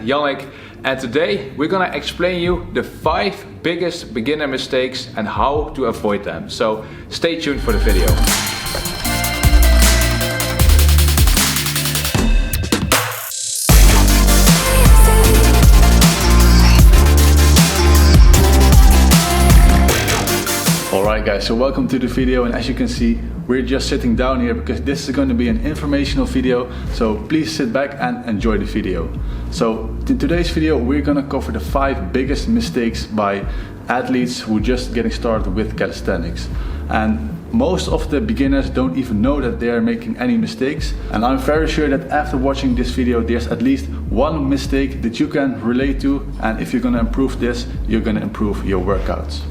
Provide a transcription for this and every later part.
Yannick, and today we're gonna explain you the 5 biggest beginner mistakes and how to avoid them. So stay tuned for the video. Alright guys, so welcome to the video, and as you can see we're just sitting down here because this is going to be an informational video, so please sit back and enjoy the video. So in today's video we're going to cover the 5 biggest mistakes by athletes who are just getting started with calisthenics. And most of the beginners don't even know that they are making any mistakes, and I'm very sure that after watching this video there's at least one mistake that you can relate to, and if you're going to improve this, you're going to improve your workouts.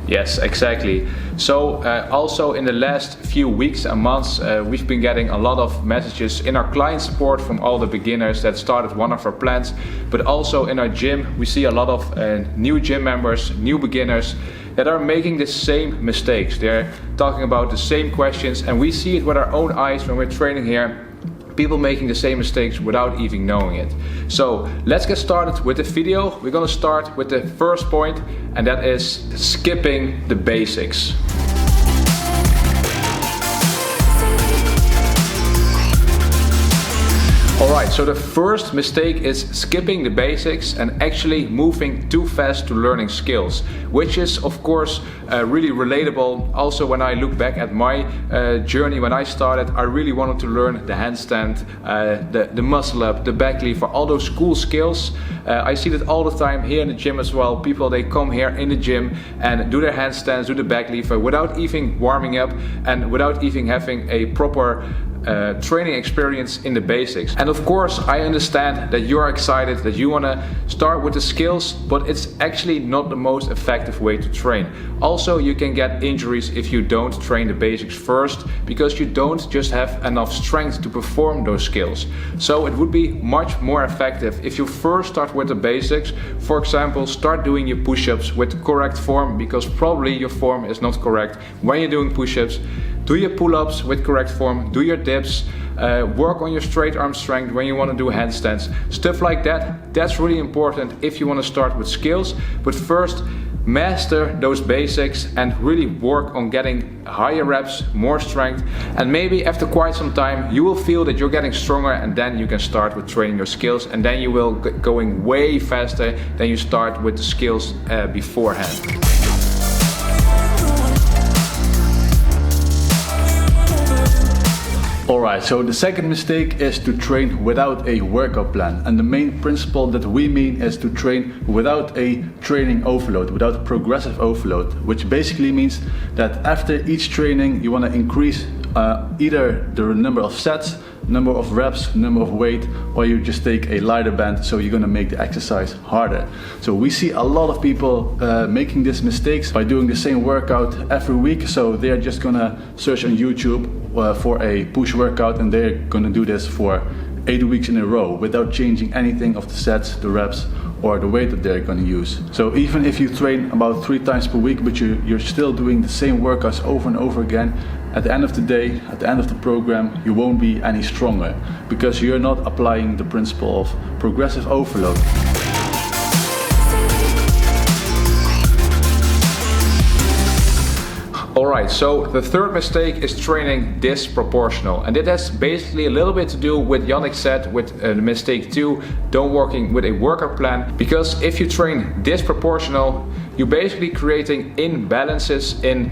Yes, exactly. So also in the last few weeks and months we've been getting a lot of messages in our client support from all the beginners that started one of our plans, but also in our gym we see a lot of new gym members, new beginners that are making the same mistakes. They're talking about the same questions, and we see it with our own eyes when we're training here. People making the same mistakes without even knowing it. So let's get started with the video. We're gonna start with the first point, and that is skipping the basics. Alright, so the first mistake is skipping the basics and actually moving too fast to learning skills, which is of course really relatable. Also, when I look back at my journey when I started, I really wanted to learn the handstand, the muscle up, the back lever, all those cool skills. I see that all the time here in the gym as well. People, they come here in the gym and do their handstands, do the back lever without even warming up and without even having a proper training experience in the basics. And of course I understand that you are excited, that you want to start with the skills, but it's actually not the most effective way to train. Also, you can get injuries if you don't train the basics first, because you don't just have enough strength to perform those skills. So it would be much more effective if you first start with the basics. For example, start doing your push-ups with the correct form, because probably your form is not correct when you're doing push-ups. Do your pull-ups with correct form, do your dips, work on your straight arm strength when you want to do handstands, stuff like that. That's really important if you want to start with skills. But first, master those basics and really work on getting higher reps, more strength, and maybe after quite some time you will feel that you're getting stronger, and then you can start with training your skills, and then you will going way faster than you start with the skills beforehand. Alright, so the second mistake is to train without a workout plan, and the main principle that we mean is to train without a training overload, without progressive overload, which basically means that after each training you want to increase either the number of sets, number of reps, number of weight, or you just take a lighter band, so you're going to make the exercise harder. So we see a lot of people making these mistakes by doing the same workout every week. So they're just going to search on YouTube for a push workout, and they're going to do this for 8 weeks in a row without changing anything of the sets, the reps, or the weight that they're going to use. So even if you train about 3 times per week, but you're still doing the same workouts over and over again, at the end of the day, at the end of the program, you won't be any stronger, because you're not applying the principle of progressive overload. Alright, so the third mistake is training disproportional, and it has basically a little bit to do with Yannick said with mistake 2, don't working with a workout plan, because if you train disproportional, you're basically creating imbalances in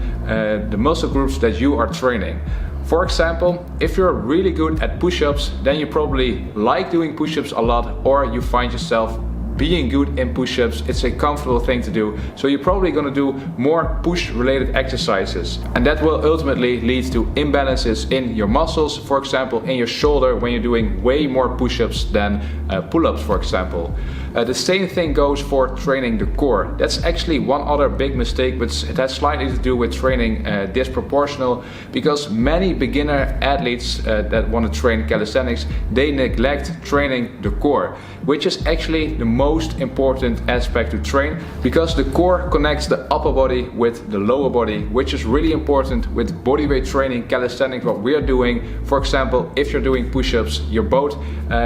the muscle groups that you are training. For example, if you're really good at push-ups, then you probably like doing push-ups a lot, or you find yourself being good in push-ups, it's a comfortable thing to do, so you're probably going to do more push-related exercises, and that will ultimately lead to imbalances in your muscles. For example, in your shoulder when you're doing way more push-ups than pull-ups, for example. The same thing goes for training the core. That's actually one other big mistake, but it has slightly to do with training disproportional, because many beginner athletes that want to train calisthenics, they neglect training the core, which is actually the most important aspect to train, because the core connects the upper body with the lower body, which is really important with bodyweight training calisthenics. What we are doing, for example, if you're doing push-ups, you both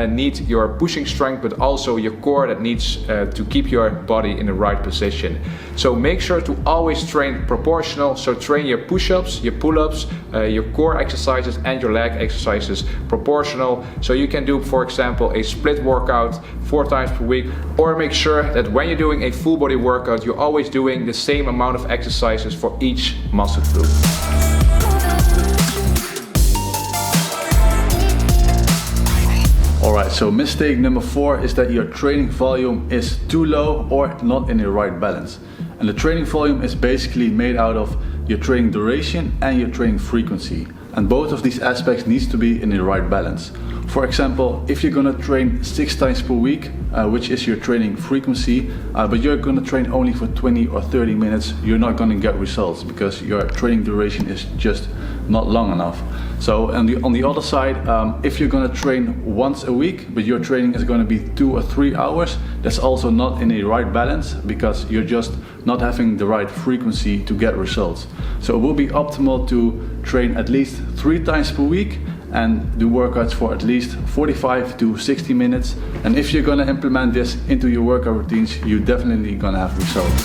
need your pushing strength, but also your core that needs to keep your body in the right position. So make sure to always train proportional. So train your push-ups, your pull-ups, your core exercises and your leg exercises proportional. So you can do, for example, a split workout 4 times per week, or make sure that when you're doing a full body workout, you're always doing the same amount of exercises for each muscle group. Alright, so mistake number 4 is that your training volume is too low or not in the right balance. And the training volume is basically made out of your training duration and your training frequency. And both of these aspects needs to be in the right balance. For example, if you're gonna train 6 times per week, which is your training frequency, but you're gonna train only for 20 or 30 minutes, you're not gonna get results because your training duration is just not long enough. So on the other side, if you're gonna train once a week, but your training is gonna be 2 or 3 hours, that's also not in a right balance because you're just not having the right frequency to get results. So it will be optimal to train at least 3 times per week and do workouts for at least 45 to 60 minutes. And if you're gonna implement this into your workout routines, you're definitely gonna have results.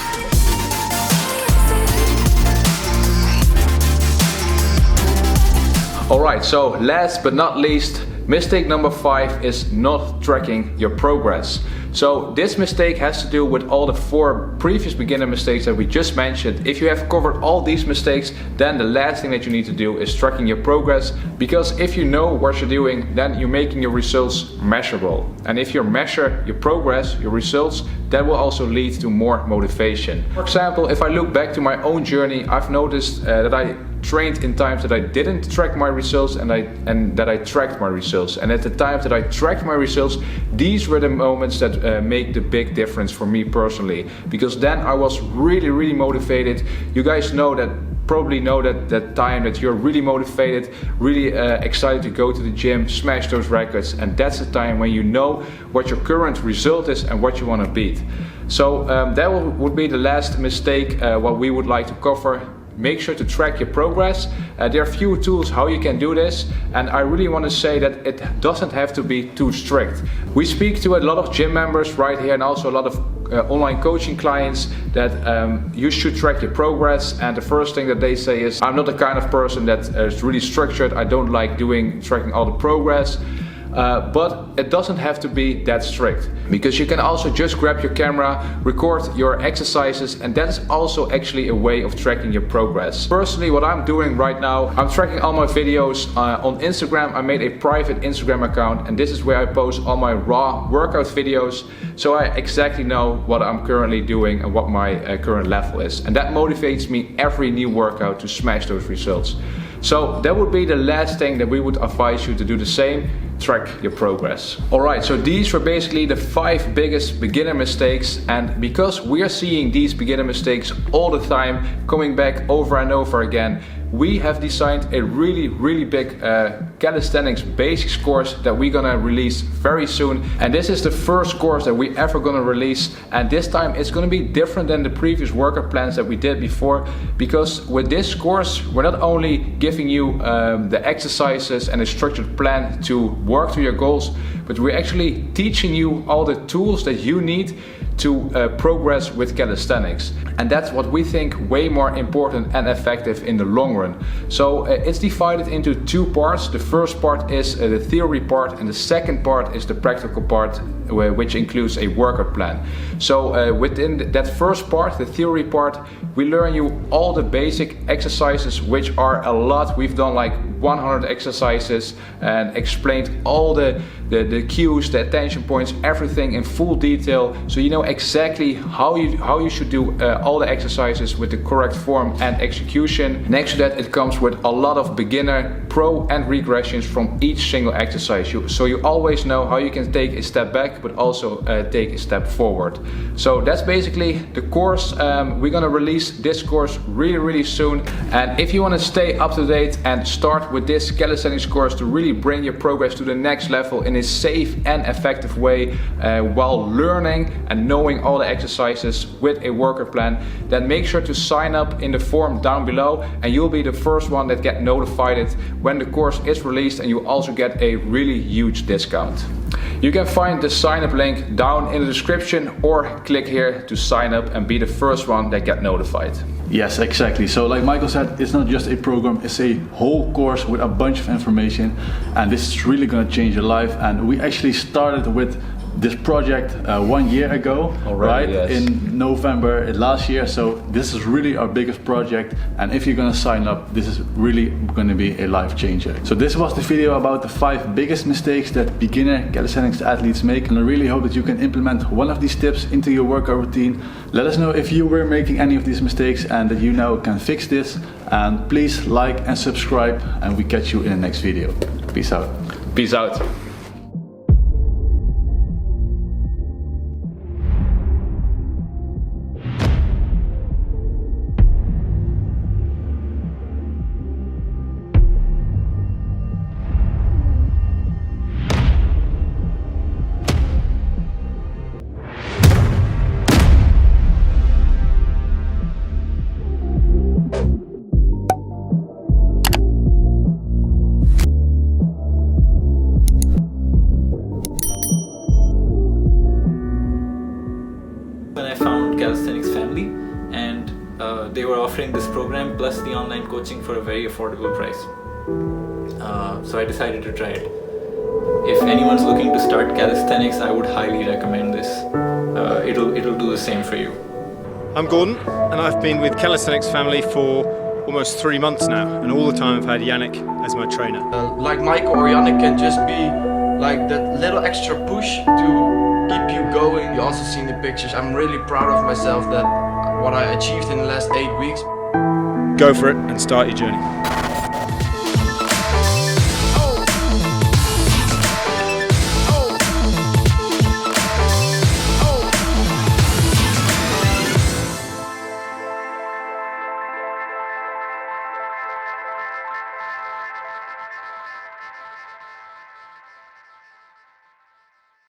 Alright, so last but not least, mistake number 5 is not tracking your progress. So this mistake has to do with all the 4 previous beginner mistakes that we just mentioned. If you have covered all these mistakes, then the last thing that you need to do is tracking your progress, because if you know what you're doing, then you're making your results measurable. And if you measure your progress, your results, that will also lead to more motivation. For example, if I look back to my own journey, I've noticed that I trained in times that I didn't track my results and that I tracked my results. And at the times that I tracked my results, these were the moments that make the big difference for me personally, because then I was really motivated. You guys know that, probably know that time that you're really motivated, really excited to go to the gym, smash those records, and that's the time when you know what your current result is and what you want to beat. So that would be the last mistake what we would like to cover. Make sure to track your progress. There are a few tools how you can do this, and I really want to say that it doesn't have to be too strict. We speak to a lot of gym members right here and also a lot of online coaching clients that you should track your progress, and the first thing that they say is, I'm not the kind of person that is really structured, I don't like tracking all the progress. But it doesn't have to be that strict, because you can also just grab your camera, record your exercises, and that is also actually a way of tracking your progress. Personally, what I'm doing right now, I'm tracking all my videos on Instagram. I made a private Instagram account, and this is where I post all my raw workout videos, so I exactly know what I'm currently doing and what my current level is, and that motivates me every new workout to smash those results. So that would be the last thing that we would advise you to do the same. Track your progress. Alright, so these were basically the 5 biggest beginner mistakes, and because we are seeing these beginner mistakes all the time coming back over and over again, we have designed a really big calisthenics basics course that we're gonna release very soon. And this is the first course that we ever gonna release, and this time it's gonna be different than the previous workout plans that we did before, because with this course we're not only giving you the exercises and a structured plan to work to your goals, but we're actually teaching you all the tools that you need to progress with calisthenics. And that's what we think way more important and effective in the long run. So it's divided into 2 parts. The first part is the theory part, and the second part is the practical part, which includes a workout plan. So within that first part, the theory part, we learn you all the basic exercises, which are a lot. We've done like 100 exercises and explained all the the cues, the attention points, everything in full detail, so you know exactly how you should do all the exercises with the correct form and execution. Next to that, it comes with a lot of beginner, pro and regressions from each single exercise, so you always know how you can take a step back but also take a step forward. So that's basically the course. We're gonna release this course really soon, and if you want to stay up to date and start with this calisthenics course to really bring your progress to the next level in a safe and effective way, while learning and knowing all the exercises with a workout plan, then make sure to sign up in the form down below, and you'll be the first one that get notified when the course is released, and you also get a really huge discount. You can find the sign up link down in the description, or click here to sign up and be the first one that get notified. Yes, exactly. So like Michael said, it's not just a program, it's a whole course with a bunch of information, and this is really going to change your life. And we actually started with this project 1 year ago, already, right? Yes. In November last year. So this is really our biggest project, and if you're gonna sign up, this is really gonna be a life changer. So this was the video about the 5 biggest mistakes that beginner calisthenics athletes make, and I really hope that you can implement one of these tips into your workout routine. Let us know if you were making any of these mistakes and that you now can fix this, and please like and subscribe, and we catch you in the next video. Peace out. Peace out. When I found Calisthenics Family, and they were offering this program plus the online coaching for a very affordable price. So I decided to try it. If anyone's looking to start calisthenics, I would highly recommend this. It'll do the same for you. I'm Gordon, and I've been with Calisthenics Family for almost 3 months now, and all the time I've had Yannick as my trainer. Like Michael or Yannick can just be like that little extra push to keep you going. You also seen the pictures. I'm really proud of myself that what I achieved in the last 8 weeks. Go for it and start your journey.